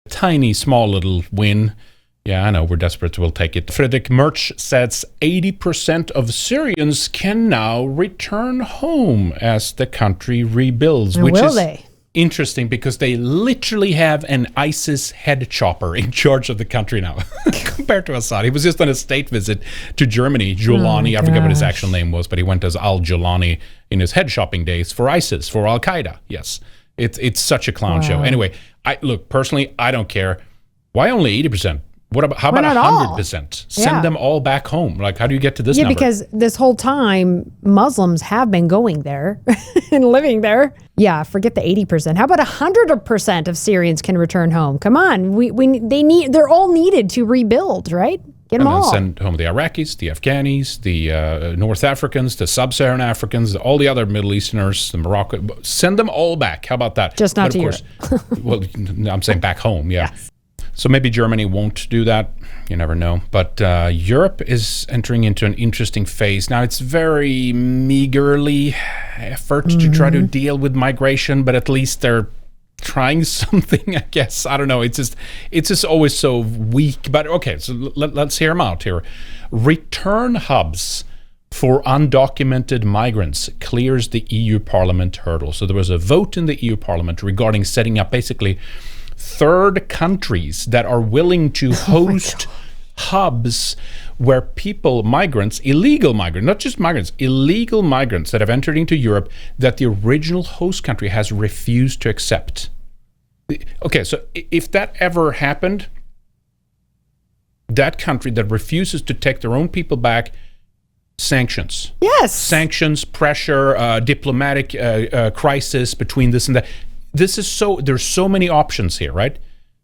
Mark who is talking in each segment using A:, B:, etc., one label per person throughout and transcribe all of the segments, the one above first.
A: tiny, small little win. Yeah, I know, we're desperate, we'll take it. Fredrik Merch says 80% of Syrians can now return home as the country rebuilds.
B: And will they?
A: Interesting, because they literally have an ISIS head chopper in charge of the country now, compared to Assad. He was just on a state visit to Germany, Julani, I forget what his actual name was, but he went as Al-Julani in his head shopping days for ISIS, for Al-Qaeda, yes. It's such a clown show. Anyway, look, personally, I don't care. Why only 80%? How about 100%? Send them all back home. Like, how do you get to this number?
B: Yeah, because this whole time, Muslims have been going there and living there. Yeah, forget the 80%. How about 100% of Syrians can return home? Come on, they're all needed to rebuild, right? Get them all.
A: Send home the Iraqis, the Afghanis, the North Africans, the Sub-Saharan Africans, all the other Middle Easterners, the Morocco. Send them all back. How about that?
B: Just not to Europe.
A: Well, I'm saying back home, yeah. Yes. So maybe Germany won't do that. You never know. But Europe is entering into an interesting phase. Now, it's very meagerly effort to try to deal with migration, but at least they're trying something, I guess. I don't know. It's just always so weak. But okay, so let's hear them out here. Return hubs for undocumented migrants clears the EU Parliament hurdle. So there was a vote in the EU Parliament regarding setting up basically third countries that are willing to host hubs where people, migrants, illegal migrants, not just migrants, illegal migrants that have entered into Europe that the original host country has refused to accept. Okay, so if that ever happened, that country that refuses to take their own people back, sanctions.
B: Yes.
A: Sanctions, pressure, diplomatic crisis between this and that. This is there's so many options here, right?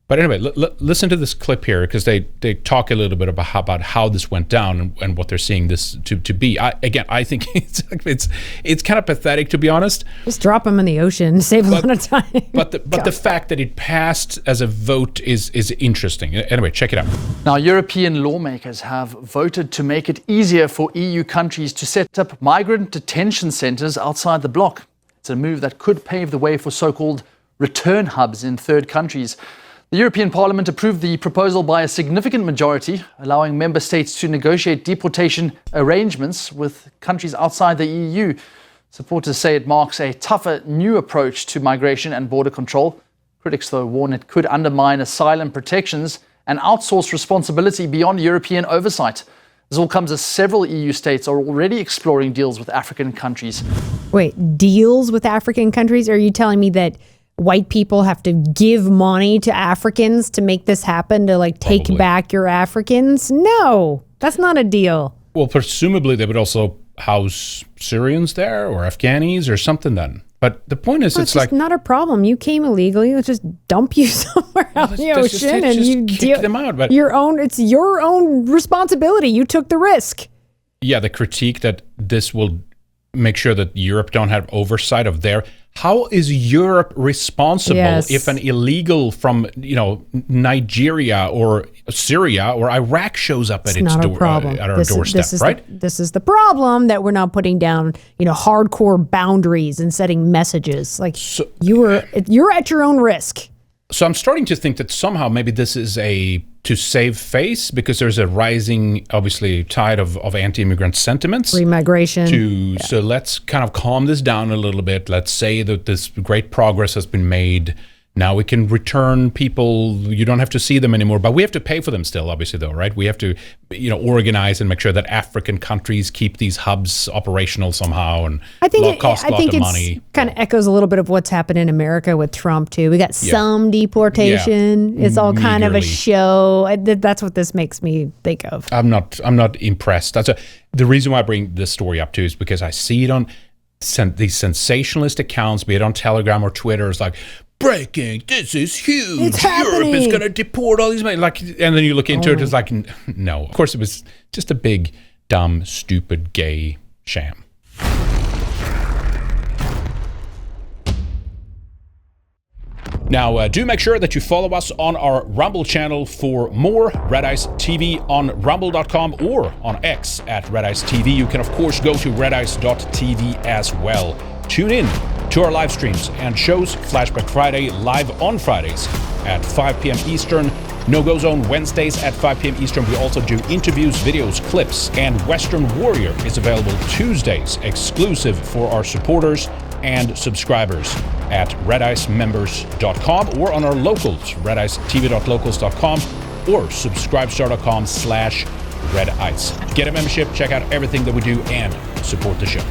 A: But anyway, listen to this clip here, because they talk a little bit about how this went down and what they're seeing this to be. I think it's kind of pathetic, to be honest.
B: Just drop them in the ocean, save a lot of time.
A: But the fact that it passed as a vote is interesting. Anyway, check it out.
C: Now, European lawmakers have voted to make it easier for EU countries to set up migrant detention centres outside the bloc. It's a move that could pave the way for so-called return hubs in third countries. The European Parliament approved the proposal by a significant majority, allowing member states to negotiate deportation arrangements with countries outside the EU. Supporters say it marks a tougher new approach to migration and border control. Critics, though, warn it could undermine asylum protections and outsource responsibility beyond European oversight. This all comes as several EU states are already exploring deals with African countries.
B: Wait, deals with African countries? Are you telling me that white people have to give money to Africans to make this happen, to take back your Africans? No, that's not a deal.
A: Well, presumably they would also house Syrians there or Afghanis or something then. But the point is, it's like
B: not a problem. You came illegally. Let's just dump you somewhere out in the ocean and you
A: kick them out. But
B: it's your own responsibility. You took the risk.
A: Yeah, the critique that this will make sure that Europe don't have oversight of their. How is Europe responsible if an illegal from Nigeria or Syria or Iraq shows up at its door at our doorstep, right?
B: This is the problem, that we're not putting down hardcore boundaries and setting messages. You're at your own risk.
A: So I'm starting to think that somehow maybe this is to save face, because there's a rising, obviously, tide of anti-immigrant sentiments.
B: Remigration.
A: So let's kind of calm this down a little bit. Let's say that this great progress has been made. Now we can return people. You don't have to see them anymore, but we have to pay for them still, obviously, though, right? We have to, organize and make sure that African countries keep these hubs operational somehow, and cost a lot of money.
B: Kind of echoes a little bit of what's happened in America with Trump too. We got some deportation. Yeah. It's all kind of a show. That's what this makes me think of.
A: I'm not impressed. The reason why I bring this story up too is because I see it on these sensationalist accounts, be it on Telegram or Twitter. It's like, breaking, this is huge.
B: It's happening.
A: Europe is going to deport all these men. And then you look into it, it's like, no. Of course, it was just a big, dumb, stupid, gay sham. Now, do make sure that you follow us on our Rumble channel for more Red Ice TV on rumble.com or on X at Red Ice TV. You can, of course, go to redice.tv as well. Tune in to our live streams and shows. Flashback Friday live on Fridays at 5 p.m. Eastern. No-Go Zone Wednesdays at 5 p.m. Eastern. We also do interviews, videos, clips, and Western Warrior is available Tuesdays, exclusive for our supporters and subscribers at redicemembers.com or on our locals, redicetv.locals.com or subscribestar.com/redice. Get a membership, check out everything that we do, and support the show.